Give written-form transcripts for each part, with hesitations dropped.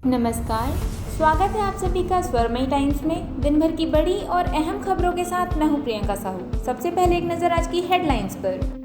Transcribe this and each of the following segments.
नमस्कार, स्वागत है आप सभी का स्वरमयी टाइम्स में। दिन भर की बड़ी और अहम खबरों के साथ मैं हूं प्रियंका साहू। सबसे पहले एक नजर आज की हेडलाइंस पर।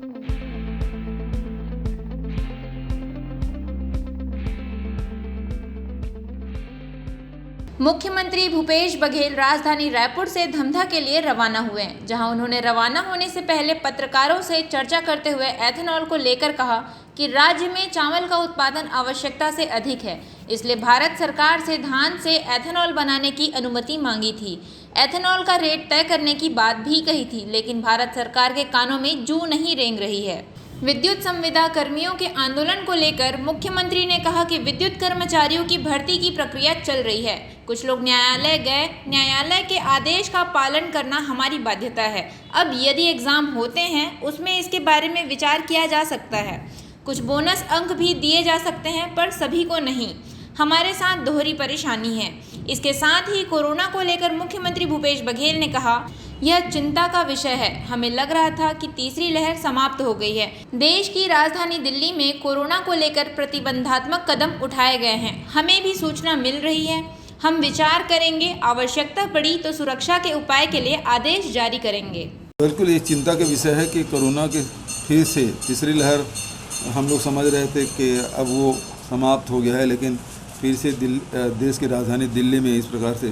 मुख्यमंत्री भूपेश बघेल राजधानी रायपुर से धमधा के लिए रवाना हुए, जहां उन्होंने रवाना होने से पहले पत्रकारों से चर्चा करते हुए एथेनॉल को लेकर कहा कि राज्य में चावल का उत्पादन आवश्यकता से अधिक है, इसलिए भारत सरकार से धान से एथेनॉल बनाने की अनुमति मांगी थी। एथेनॉल का रेट तय करने की बात भी कही थी, लेकिन भारत सरकार के कानों में जू नहीं रेंग रही है। विद्युत संविदा कर्मियों के आंदोलन को लेकर मुख्यमंत्री ने कहा कि विद्युत कर्मचारियों की भर्ती की प्रक्रिया चल रही है। कुछ लोग न्यायालय गए, न्यायालय के आदेश का पालन करना हमारी बाध्यता है। अब यदि एग्जाम होते हैं उसमें इसके बारे में विचार किया जा सकता है। कुछ बोनस अंक भी दिए जा सकते हैं, पर सभी को नहीं। हमारे साथ दोहरी परेशानी है। इसके साथ ही कोरोना को लेकर मुख्यमंत्री भूपेश बघेल ने कहा, यह चिंता का विषय है। हमें लग रहा था कि तीसरी लहर समाप्त हो गई है। देश की राजधानी दिल्ली में कोरोना को लेकर प्रतिबंधात्मक कदम उठाए गए हैं। हमें भी सूचना मिल रही है। हम विचार करेंगे, आवश्यकता पड़ी तो सुरक्षा के उपाय के लिए आदेश जारी करेंगे। बिल्कुल ये चिंता का विषय है कि कोरोना के फिर से तीसरी लहर हम लोग समझ रहे थे कि अब वो समाप्त हो गया है, लेकिन फिर से देश की राजधानी दिल्ली में इस प्रकार से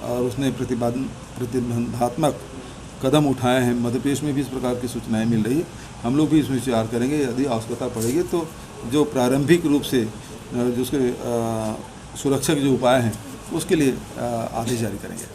और उसने प्रतिबंधात्मक कदम उठाए हैं। मध्य प्रदेश में भी इस प्रकार की सूचनाएं मिल रही है। हम लोग भी इसमें विचार करेंगे, यदि आवश्यकता पड़ेगी तो जो प्रारंभिक रूप से जो उसके सुरक्षा के जो उपाय हैं उसके लिए आदेश जारी करेंगे।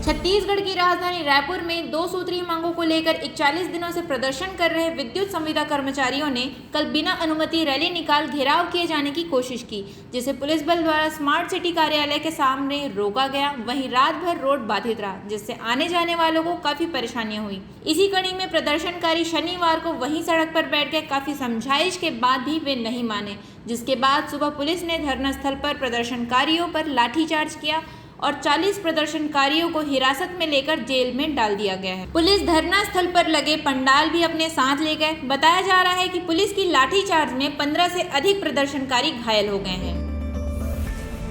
छत्तीसगढ़ की राजधानी रायपुर में 2 सूत्रीय मांगों को लेकर 41 दिनों से प्रदर्शन कर रहे विद्युत संविदा कर्मचारियों ने कल बिना अनुमति रैली निकाल घेराव किए जाने की कोशिश की, जिसे पुलिस बल द्वारा स्मार्ट सिटी कार्यालय के सामने रोका गया। वहीं रात भर रोड बाधित रहा, जिससे आने जाने वालों को काफी परेशानियां हुई। इसी कड़ी में प्रदर्शनकारी शनिवार को वहीं सड़क पर बैठ के काफी समझाइश के बाद भी वे नहीं माने, जिसके बाद सुबह पुलिस ने धरना स्थल पर प्रदर्शनकारियों पर लाठीचार्ज किया और 40 प्रदर्शनकारियों को हिरासत में लेकर जेल में डाल दिया गया है। पुलिस धरना स्थल पर लगे पंडाल भी अपने साथ ले गए। बताया जा रहा है कि पुलिस की लाठीचार्ज में 15 से अधिक प्रदर्शनकारी घायल हो गए हैं।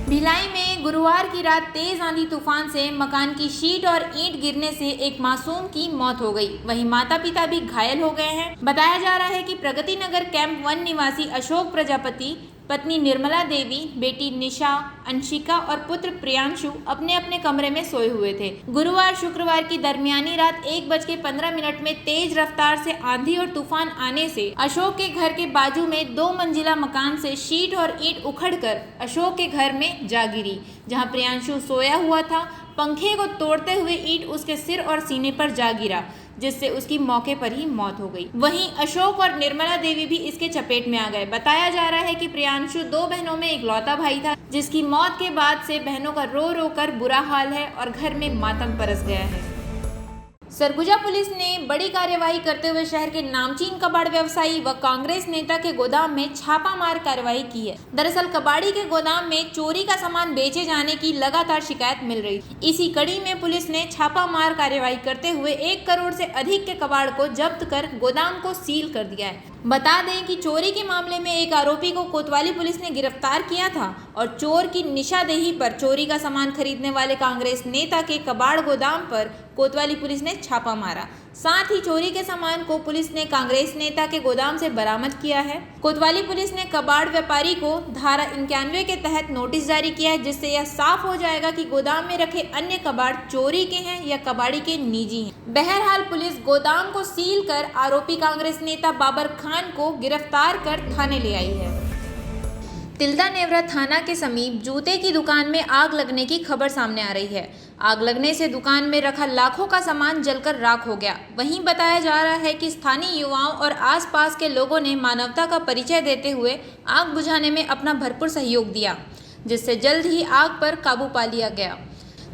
भिलाई में गुरुवार की रात तेज आंधी तूफान से मकान की शीट और ईंट गिरने से एक मासूम की मौत हो गई। वहीं माता पिता भी घायल हो गए हैं। बताया जा रहा है कि प्रगति नगर कैंप 1 निवासी अशोक प्रजापति, पत्नी निर्मला देवी, बेटी निशा, अंशिका और पुत्र प्रियांशु अपने अपने कमरे में सोए हुए थे। गुरुवार शुक्रवार की दरमियानी रात 1:15 में तेज रफ्तार से आंधी और तूफान आने से अशोक के घर के बाजू में 2 मंजिला मकान से शीट और ईंट उखड़कर अशोक के घर में जा गिरी। जहां प्रियांशु सोया हुआ था, पंखे को तोड़ते हुए ईंट उसके सिर और सीने पर जा गिरा, जिससे उसकी मौके पर ही मौत हो गई। वहीं अशोक और निर्मला देवी भी इसके चपेट में आ गए। बताया जा रहा है कि प्रियांशु 2 बहनों में इकलौता भाई था, जिसकी मौत के बाद से बहनों का रो रो कर बुरा हाल है और घर में मातम परस गया है। सरगुजा पुलिस ने बड़ी कार्यवाही करते हुए शहर के नामचीन कबाड़ व्यवसायी व कांग्रेस नेता के गोदाम में छापामार कार्रवाई की है। दरअसल कबाड़ी के गोदाम में चोरी का सामान बेचे जाने की लगातार शिकायत मिल रही। इसी कड़ी में पुलिस ने छापामार कार्रवाई करते हुए 1 करोड़ से अधिक के कबाड़ को जब्त कर गोदाम को सील कर दिया है। बता दें कि चोरी के मामले में एक आरोपी को कोतवाली पुलिस ने गिरफ्तार किया था और चोर की निशादेही पर चोरी का सामान खरीदने वाले कांग्रेस नेता के कबाड़ गोदाम पर कोतवाली पुलिस ने छापा मारा। साथ ही चोरी के सामान को पुलिस ने कांग्रेस नेता के गोदाम से बरामद किया है। कोतवाली पुलिस ने कबाड़ व्यापारी को धारा 91 के तहत नोटिस जारी किया है, जिससे यह साफ हो जाएगा कि गोदाम में रखे अन्य कबाड़ चोरी के हैं या कबाड़ी के निजी हैं। बहरहाल पुलिस गोदाम को सील कर आरोपी कांग्रेस नेता बाबर खान को गिरफ्तार कर थाने ले आई है। तिल्दा नेवरा थाना के समीप जूते की दुकान में आग लगने की खबर सामने आ रही है। आग लगने से दुकान में रखा लाखों का सामान जलकर राख हो गया। वहीं बताया जा रहा है कि स्थानीय युवाओं और आसपास के लोगों ने मानवता का परिचय देते हुए आग बुझाने में अपना भरपूर सहयोग दिया, जिससे जल्द ही आग पर काबू पा लिया गया।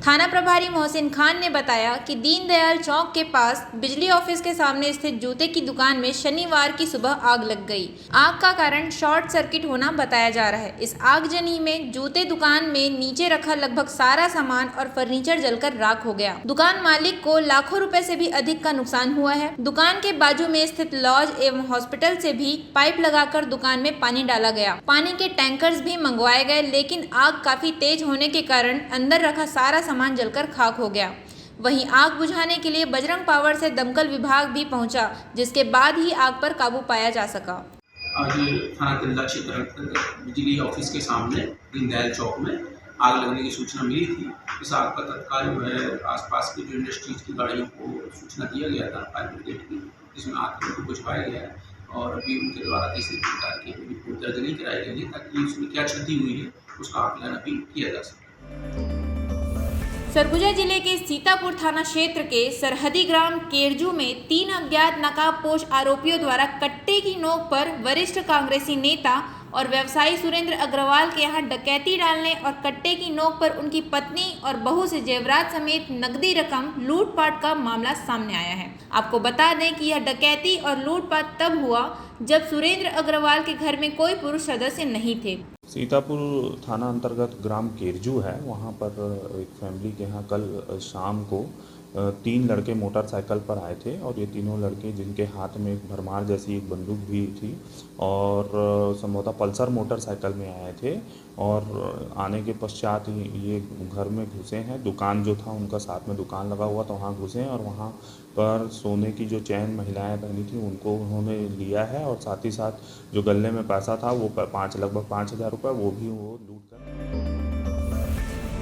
थाना प्रभारी मोहसिन खान ने बताया कि दीनदयाल चौक के पास बिजली ऑफिस के सामने स्थित जूते की दुकान में शनिवार की सुबह आग लग गई। आग का कारण शॉर्ट सर्किट होना बताया जा रहा है। इस आगजनी में जूते दुकान में नीचे रखा लगभग सारा सामान और फर्नीचर जलकर राख हो गया। दुकान मालिक को लाखों रुपए से भी अधिक का नुकसान हुआ है। दुकान के बाजू में स्थित लॉज एवं हॉस्पिटल से भी पाइप लगाकर दुकान में पानी डाला गया। पानी के टैंकर्स भी मंगवाए गए, लेकिन आग काफी तेज होने के कारण अंदर रखा सारा सामान जलकर खाक हो गया। वहीं आग बुझाने के लिए बजरंग पावर से दमकल विभाग भी पहुंचा, जिसके बाद ही आग पर काबू पाया जा सका। आज थाना तिल्दा क्षेत्र अंतर्गत बिजली ऑफिस के सामने दीनदयाल चौक में आग लगने की सूचना मिली थी। इस आग का तत्काल जो है आसपास की जो इंडस्ट्रीज की गाड़ियों को सूचना दिया गया था फायर ब्रिगेड की, जिसमें आग को बुझवाया गया है और अभी उनके द्वारा किसी प्रकार की रिपोर्ट दर्ज नहीं कराई गई है ताकि उसमें क्या क्षति हुई है उसका आकलन अभी किया जा सके। सरगुजा जिले के सीतापुर थाना क्षेत्र के सरहदी ग्राम केरजू में 3 अज्ञात नकाबपोश आरोपियों द्वारा कट्टे की नोक पर वरिष्ठ कांग्रेसी नेता और व्यवसायी सुरेंद्र अग्रवाल के यहां डकैती डालने और कट्टे की नोक पर उनकी पत्नी और बहू से जेवरात समेत नकदी रकम लूटपाट का मामला सामने आया है। आपको बता दें कि यह डकैती और लूटपाट तब हुआ जब सुरेंद्र अग्रवाल के घर में कोई पुरुष सदस्य नहीं थे। सीतापुर थाना अंतर्गत ग्राम केरजू है, वहाँ पर एक फैमिली के यहाँ कल शाम को 3 लड़के मोटरसाइकिल पर आए थे और ये तीनों लड़के जिनके हाथ में एक भरमार जैसी एक बंदूक भी थी और संभवतः पल्सर मोटरसाइकिल में आए थे और आने के पश्चात ये घर में घुसे हैं। दुकान जो था उनका साथ में दुकान लगा हुआ तो वहाँ घुसे और वहाँ पर सोने की जो चैन महिलाएं पहनी थी उनको उन्होंने लिया है और साथ ही साथ जो गले में पैसा था वो लगभग 5,000 रुपये वो भी वो लूट कर।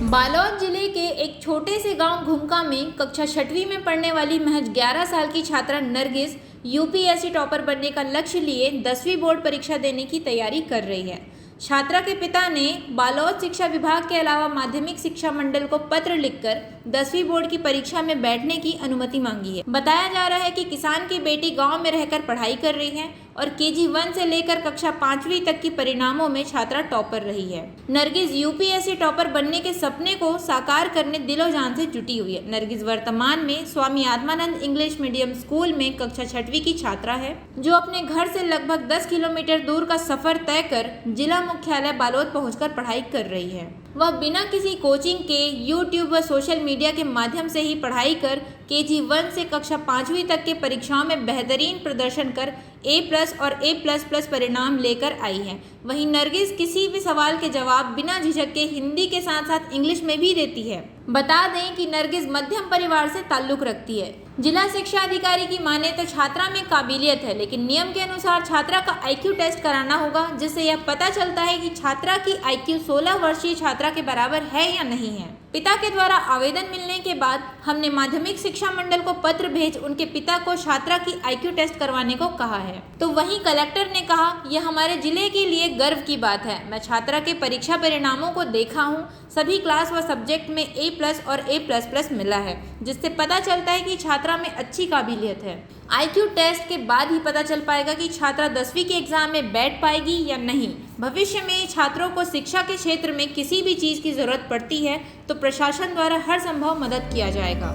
बालोद जिले के एक छोटे से गांव घुमका में कक्षा 6वीं में पढ़ने वाली महज 11 साल की छात्रा नरगिस यूपीएससी टॉपर बनने का लक्ष्य लिए 10वीं बोर्ड परीक्षा देने की तैयारी कर रही है। छात्रा के पिता ने बालोद शिक्षा विभाग के अलावा माध्यमिक शिक्षा मंडल को पत्र लिखकर 10वीं बोर्ड की परीक्षा में बैठने की अनुमति मांगी है। बताया जा रहा है कि किसान की बेटी गांव में रहकर पढ़ाई कर रही है और केजी 1 से लेकर कक्षा 5वीं तक की परिणामों में छात्रा टॉपर रही है। नरगिस यूपीएससी टॉपर बनने के सपने को साकार करने दिलो जान से जुटी हुई है। नरगिस वर्तमान में Swami Atmanand English medium school में कक्षा 6वीं की छात्रा है, जो अपने घर से लगभग 10 किलोमीटर दूर का सफर तय कर जिला मुख्यालय बालोद पहुंचकर पढ़ाई कर रही है। वह बिना किसी कोचिंग के यूट्यूब व सोशल मीडिया के माध्यम से ही पढ़ाई कर केजी 1 से कक्षा 5वीं तक के परीक्षाओं में बेहतरीन प्रदर्शन कर A+ और A++ परिणाम लेकर आई है। वहीं नरगिस किसी भी सवाल के जवाब बिना झिझक के हिंदी के साथ साथ इंग्लिश में भी देती है। बता दें कि नरगिस मध्यम परिवार से ताल्लुक रखती है। जिला शिक्षा अधिकारी की माने तो छात्रा में काबिलियत है, लेकिन नियम के अनुसार छात्रा का IQ टेस्ट कराना होगा, जिससे यह पता चलता है कि छात्रा की IQ 16 वर्षीय छात्रा के बराबर है या नहीं है। पिता के द्वारा आवेदन मिलने के बाद हमने माध्यमिक शिक्षा मंडल को पत्र भेज उनके पिता को छात्रा की IQ टेस्ट करवाने को कहा है। तो वहीं कलेक्टर ने कहा, यह हमारे जिले के लिए गर्व की बात है। मैं छात्रा के परीक्षा परिणामों को देखा हूँ, सभी क्लास व सब्जेक्ट में A+ और A++ मिला है, जिससे पता चलता है कि छात्रा में अच्छी काबिलियत है। IQ टेस्ट के बाद ही पता चल पाएगा कि छात्रा 10वीं के एग्जाम में बैठ पाएगी या नहीं। भविष्य में छात्रों को शिक्षा के क्षेत्र में किसी भी चीज़ की जरूरत पड़ती है तो प्रशासन द्वारा हर संभव मदद किया जाएगा।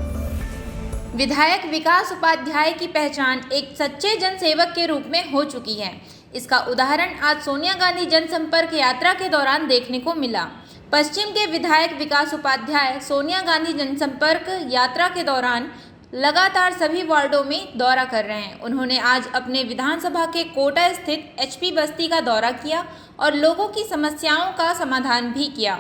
विधायक विकास उपाध्याय की पहचान एक सच्चे जनसेवक के रूप में हो चुकी है। इसका उदाहरण आज सोनिया गांधी जनसंपर्क यात्रा के दौरान देखने को मिला। पश्चिम के विधायक विकास उपाध्याय सोनिया गांधी जनसंपर्क यात्रा के दौरान लगातार सभी वार्डों में दौरा कर रहे हैं। उन्होंने आज अपने विधानसभा के कोटा स्थित HP बस्ती का दौरा किया और लोगों की समस्याओं का समाधान भी किया।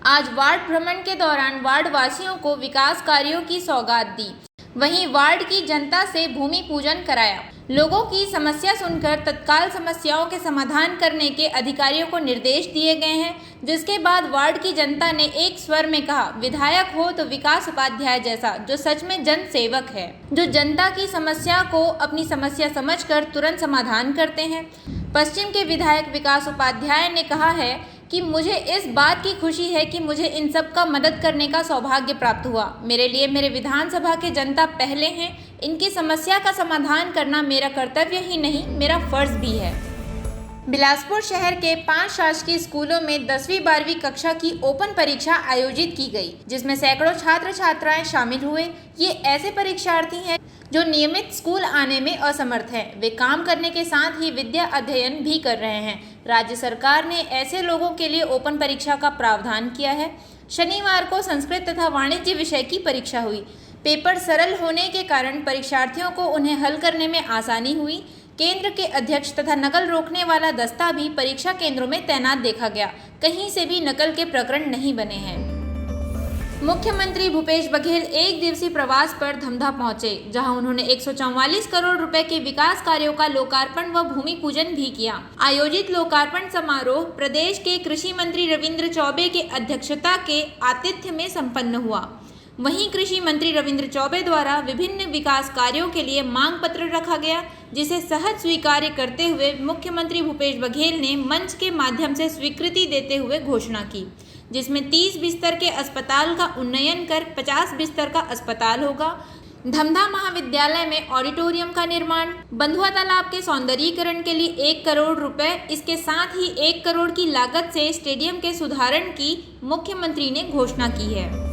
आज वार्ड भ्रमण के दौरान वार्ड वासियों को विकास कार्यों की सौगात दी। वहीं वार्ड की जनता से भूमि पूजन कराया। लोगों की समस्या सुनकर तत्काल समस्याओं के समाधान करने के अधिकारियों को निर्देश दिए गए हैं, जिसके बाद वार्ड की जनता ने एक स्वर में कहा, विधायक हो तो विकास उपाध्याय जैसा, जो सच में जन सेवक है, जो जनता की समस्या को अपनी समस्या समझकर तुरंत समाधान करते हैं। पश्चिम के विधायक विकास उपाध्याय ने कहा है कि मुझे इस बात की खुशी है कि मुझे इन सब का मदद करने का सौभाग्य प्राप्त हुआ। मेरे लिए मेरे विधानसभा के जनता पहले हैं। इनकी समस्या का समाधान करना मेरा कर्तव्य ही नहीं, मेरा फर्ज भी है। बिलासपुर शहर के 5 शासकीय स्कूलों में 10वीं 12वीं कक्षा की ओपन परीक्षा आयोजित की गई, जिसमें सैकड़ों छात्र छात्राएं शामिल हुए। ये ऐसे परीक्षार्थी हैं जो नियमित स्कूल आने में असमर्थ हैं। वे काम करने के साथ ही विद्या अध्ययन भी कर रहे हैं। राज्य सरकार ने ऐसे लोगों के लिए ओपन परीक्षा का प्रावधान किया है। शनिवार को संस्कृत तथा वाणिज्य विषय की परीक्षा हुई। पेपर सरल होने के कारण परीक्षार्थियों को उन्हें हल करने में आसानी हुई। केंद्र के अध्यक्ष तथा नकल रोकने वाला दस्ता भी परीक्षा केंद्रों में तैनात देखा गया। कहीं से भी नकल के प्रकरण नहीं बने हैं। मुख्यमंत्री भूपेश बघेल एक दिवसीय प्रवास पर धमधा पहुंचे, जहां उन्होंने 144 करोड़ रुपए के विकास कार्यों का लोकार्पण व भूमि पूजन भी किया। आयोजित लोकार्पण समारोह प्रदेश के कृषि मंत्री रविंद्र चौबे के अध्यक्षता के आतिथ्य में संपन्न हुआ। वहीं कृषि मंत्री रविंद्र चौबे द्वारा विभिन्न विकास कार्यों के लिए मांग पत्र रखा गया, जिसे सहज स्वीकार्य करते हुए मुख्यमंत्री भूपेश बघेल ने मंच के माध्यम से स्वीकृति देते हुए घोषणा की, जिसमें 30 बिस्तर के अस्पताल का उन्नयन कर 50 बिस्तर का अस्पताल होगा। धमधा महाविद्यालय में ऑडिटोरियम का निर्माण, बंधुआ तालाब के सौंदर्यीकरण के लिए 1 करोड़ रुपए, इसके साथ ही 1 करोड़ की लागत से स्टेडियम के सुधारण की मुख्यमंत्री ने घोषणा की है।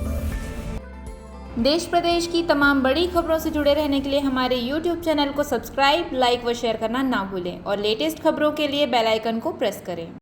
देश प्रदेश की तमाम बड़ी खबरों से जुड़े रहने के लिए हमारे YouTube चैनल को सब्सक्राइब, लाइक व शेयर करना ना भूलें और लेटेस्ट खबरों के लिए बेल आइकन को प्रेस करें।